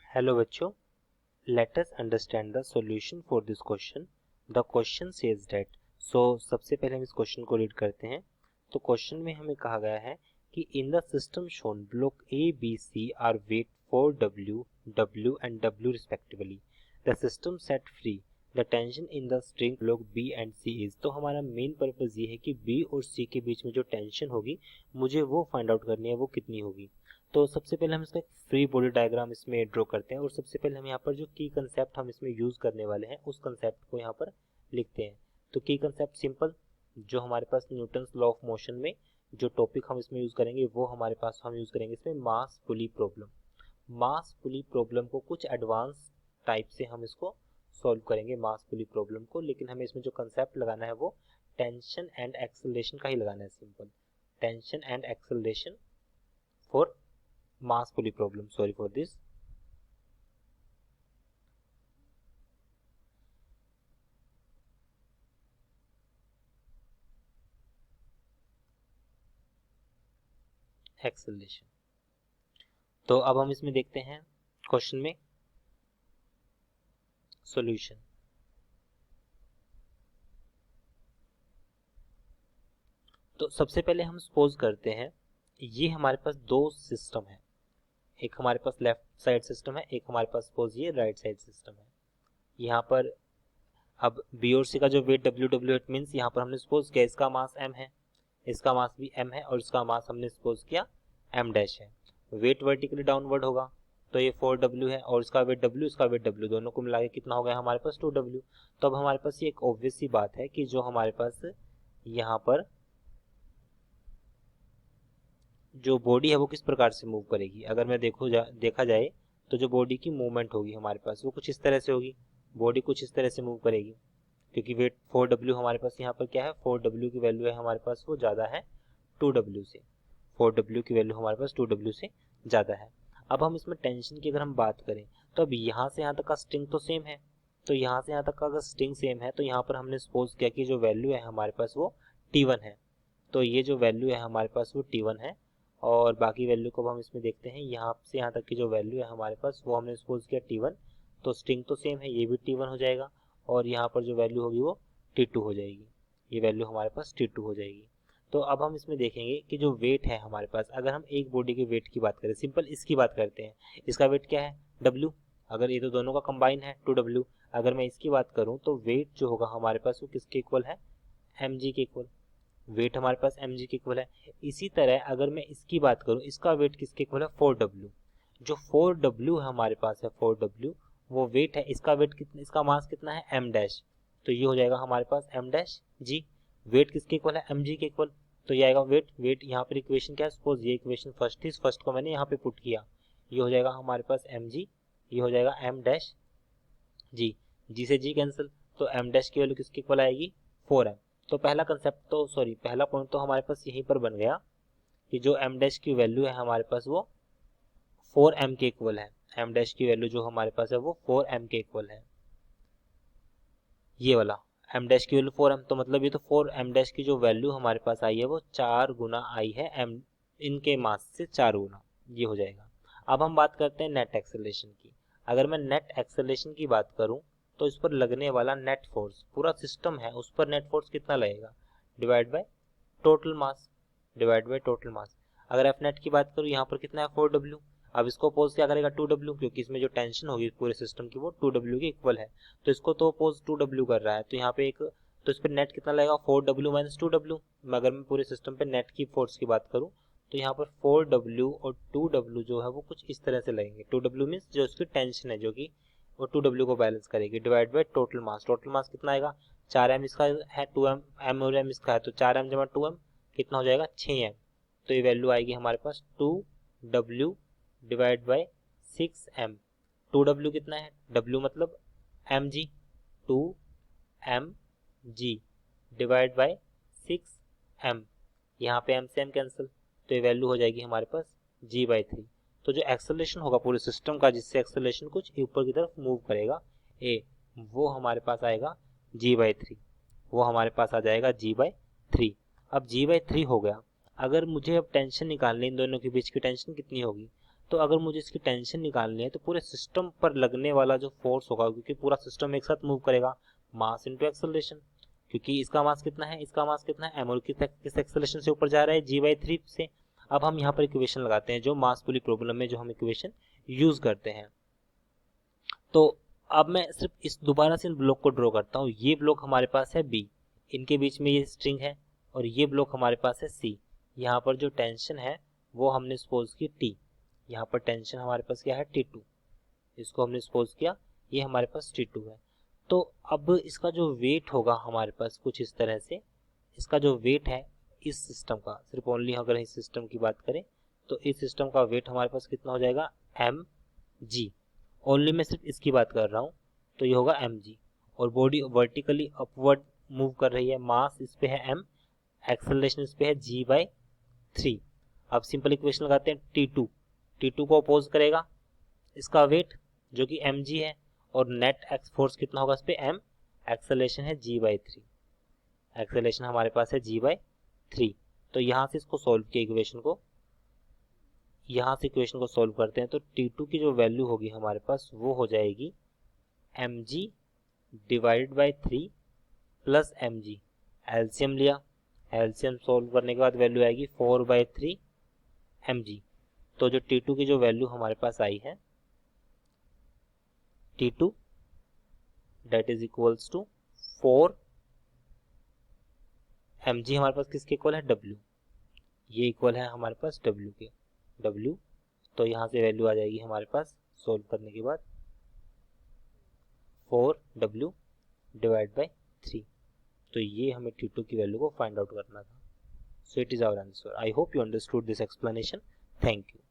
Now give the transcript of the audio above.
Hello बच्चों, let us understand the solution for this question. The question says that, सबसे पहले हम इस क्वेश्चन को रीड करते हैं। तो क्वेश्चन में हमें कहा गया है कि in the system shown block A, B, C are weight 4W, W and W respectively. The system set free. The tension in the string block B and C is. तो हमारा मेन पर्पज ये है कि B और C के बीच में जो tension होगी मुझे वो फाइंड आउट करनी है, वो कितनी होगी। तो सबसे पहले हम इसका एक फ्री बॉडी डायग्राम इसमें ड्रॉ करते हैं और सबसे पहले हम यहाँ पर जो की कंसेप्ट हम इसमें यूज करने वाले हैं उस कंसेप्ट को यहाँ पर लिखते हैं। तो की कंसेप्ट सिंपल, जो हमारे पास न्यूटन्स लॉ ऑफ मोशन में जो टॉपिक हम इसमें यूज करेंगे वो हमारे पास हम यूज करेंगे इसमें मास पुली प्रॉब्लम। मास पुली प्रॉब्लम को कुछ एडवांस टाइप से हम इसको सॉल्व करेंगे मास पुली प्रॉब्लम को, लेकिन हमें इसमें जो कंसेप्ट लगाना है वो टेंशन एंड एक्सेलरेशन का ही लगाना है। Simple tension and acceleration for mass pulley problem. Sorry for this. Acceleration. तो अब हम इसमें देखते हैं क्वेश्चन में सॉल्यूशन। तो सबसे पहले हम सपोज करते हैं ये हमारे पास दो सिस्टम है, एक हमारे पास लेफ्ट साइड सिस्टम है, एक हमारे पास सपोज ये राइट साइड सिस्टम है। यहाँ पर अब बी और सी का जो वेट डब्ल्यू इट मीन्स यहाँ पर हमने सपोज किया इसका मास m है, इसका मास भी m है और इसका मास हमने सपोज किया m डैश है। वेट वर्टिकली डाउनवर्ड होगा तो ये 4w है और इसका वेट w, इसका वेट w, दोनों को मिला के कितना हो गया हमारे पास 2w। तो अब हमारे पास ये एक ऑब्वियस सी बात है कि जो हमारे पास यहाँ पर जो बॉडी है वो किस प्रकार से मूव करेगी। अगर मैं देखा जाए तो जो बॉडी की मूवमेंट होगी हमारे पास वो कुछ इस तरह से होगी, बॉडी कुछ इस तरह से मूव करेगी क्योंकि वेट 4w हमारे पास यहाँ पर क्या है, 4w की वैल्यू है हमारे पास वो ज़्यादा है 2w से, 4w की वैल्यू हमारे पास 2w से ज़्यादा है। अब हम इसमें टेंशन की अगर हम बात करें तो अब यहाँ से यहाँ तक का स्ट्रिंग तो सेम है, तो यहाँ से यहाँ तक का अगर स्ट्रिंग सेम है तो यहाँ पर हमने सपोज किया कि जो वैल्यू है हमारे पास वो T1 है। तो ये जो वैल्यू है हमारे पास वो T1 है और बाकी वैल्यू को हम इसमें देखते हैं। यहाँ से यहाँ तक की जो वैल्यू है हमारे पास वो हमने सपोज किया T1, तो स्ट्रिंग तो सेम है, ये भी T1 हो जाएगा और यहाँ पर जो वैल्यू होगी वो T2 हो जाएगी, ये वैल्यू हमारे पास T2 हो जाएगी। तो अब हम इसमें देखेंगे कि जो वेट है हमारे पास, अगर हम एक बॉडी के वेट की बात करें, सिंपल इसकी बात करते हैं, इसका वेट क्या है W, अगर ये तो दोनों का कंबाइन है 2W। अगर मैं इसकी बात करूँ तो वेट जो होगा हमारे पास वो किसके इक्वल है, mg के इक्वल, वेट हमारे पास mg के इक्वल है। इसी तरह अगर मैं इसकी बात करूं, इसका वेट किसके इक्वल है 4w, जो 4w है हमारे पास है 4w वो वेट है, इसका वेट कितना, इसका मास कितना है m डैश, तो ये हो जाएगा हमारे पास m डैश g। वेट किसके इक्वल है mg के इक्वल, तो ये आएगा वेट यहाँ पर इक्वेशन क्या है, सपोज ये इक्वेशन फर्स्ट थी, फर्स्ट को मैंने यहाँ पे पुट किया, ये हो जाएगा हमारे पास mg, ये हो जाएगा m डैश g, g से g कैंसिल, तो m डैश की वैल्यू किसके इक्वल आएगी 4m। तो पहला पॉइंट तो हमारे पास यहीं पर बन गया कि जो m डैश की वैल्यू है हमारे पास वो 4m के इक्वल है, m डैश की वैल्यू जो हमारे पास है वो 4m के इक्वल है, ये वाला m डैश की वैल्यू 4m, तो मतलब ये तो 4m डैश की जो वैल्यू हमारे पास आई है वो 4 गुना आई है m इनके मास से 4 गुना, ये हो जाएगा। अब हम बात करते हैं नेट एक्सेलरेशन की। अगर मैं नेट एक्सेलरेशन की बात करूं तो इस पर लगने वाला नेट फोर्स, पूरा सिस्टम है उस पर नेट फोर्स कितना लगेगा, divide by total mass, divide by total mass. अगर एफ नेट की बात करूँ यहाँ पर कितना है 4w, अब इसको अपोज क्या करेगा 2w, क्योंकि इसमें जो टेंशन होगी पूरे सिस्टम की वो 2w के इक्वल है, तो इसको तो अपोज 2w कर रहा है, तो यहाँ पे एक, तो इस पर नेट कितना लगेगा 4w माइनस 2w। अगर मैं पूरे सिस्टम पे नेट की फोर्स की बात करूँ तो यहाँ पर 4w और 2w जो है वो कुछ इस तरह से लगेंगे, 2w मीन्स जो उसकी टेंशन है जो कि वो 2w को बैलेंस करेगी, divide by total mass. Total mass कितना आएगा 4m इसका है, 2m m और m इसका है, तो 4m जमा 2m कितना हो जाएगा 6m, तो ये वैल्यू आएगी हमारे पास 2w divide by 6m। 2w कितना है, w मतलब mg, 2mg divide by 6m, यहाँ पे m से m कैंसिल, तो ये वैल्यू हो जाएगी हमारे पास g/3। तो जो एक्सेलरेशन होगा पूरे सिस्टम का, जिससे एक्सेलरेशन कुछ ऊपर की तरफ मूव करेगा ए, वो हमारे पास आएगा g/3, वो हमारे पास आ जाएगा g/3। अब g/3 हो गया। अगर मुझे अब टेंशन निकालनी, इन दोनों के बीच की टेंशन कितनी होगी, तो अगर मुझे इसकी टेंशन निकालनी है तो पूरे सिस्टम पर लगने वाला जो फोर्स होगा, क्योंकि पूरा सिस्टम एक साथ मूव करेगा, मास इनटू एक्सेलरेशन, क्योंकि इसका मास कितना है, इसका मास कितना है, एम, और किस एक्सेलरेशन से ऊपर जा रहा है, g/3 से। अब हम यहाँ पर इक्वेशन लगाते हैं जो मास पुली प्रॉब्लम में जो हम इक्वेशन यूज करते हैं। तो अब मैं सिर्फ इस दोबारा से इन ब्लॉक को ड्रॉ करता हूँ। ये ब्लॉक हमारे पास है बी, इनके बीच में ये स्ट्रिंग है, और ये ब्लॉक हमारे पास है सी। यहाँ पर जो टेंशन है वो हमने सपोज की टी, यहाँ पर टेंशन हमारे पास क्या है, T2, इसको हमने सपोज किया, ये हमारे पास T2 है। तो अब इसका जो वेट होगा हमारे पास कुछ इस तरह से, इसका जो वेट है इस सिस्टम का, सिर्फ ओनली अगर इस सिस्टम की बात करें तो इस सिस्टम का वेट हमारे पास कितना हो जाएगा, mg। ओनली मैं सिर्फ इसकी बात कर रहा हूँ, तो ये होगा mg। और बॉडी वर्टिकली अपवर्ड मूव कर रही है, मास इस पे है m, एक्सेलरेशन इस पे है g/3। अब सिंपल इक्वेशन लगाते हैं, T2 को अपोज करेगा इसका वेट जो कि mg है, और नेट एक्स फोर्स कितना होगा इस पे, m, एक्सेलरेशन है g/3, एक्सेलरेशन हमारे पास है g/3। तो यहाँ से इसको सॉल्व किया इक्वेशन को, यहाँ से इक्वेशन को सॉल्व करते हैं तो T2 की जो वैल्यू होगी हमारे पास वो हो जाएगी mg divided by 3 plus mg। LCM लिया, एलसीएम सॉल्व करने के बाद वैल्यू आएगी 4/3 mg। तो जो T2 की जो वैल्यू हमारे पास आई है, T2 that is equals to 4 mg हमारे पास किसके इक्वल है, W, ये इक्वल है हमारे पास W के, W। तो यहाँ से वैल्यू आ जाएगी हमारे पास सोल्व करने के बाद 4W डिवाइड बाई 3। तो ये हमें T2 की वैल्यू को फाइंड आउट करना था। So it is our answer. I hope you understood this explanation. Thank you.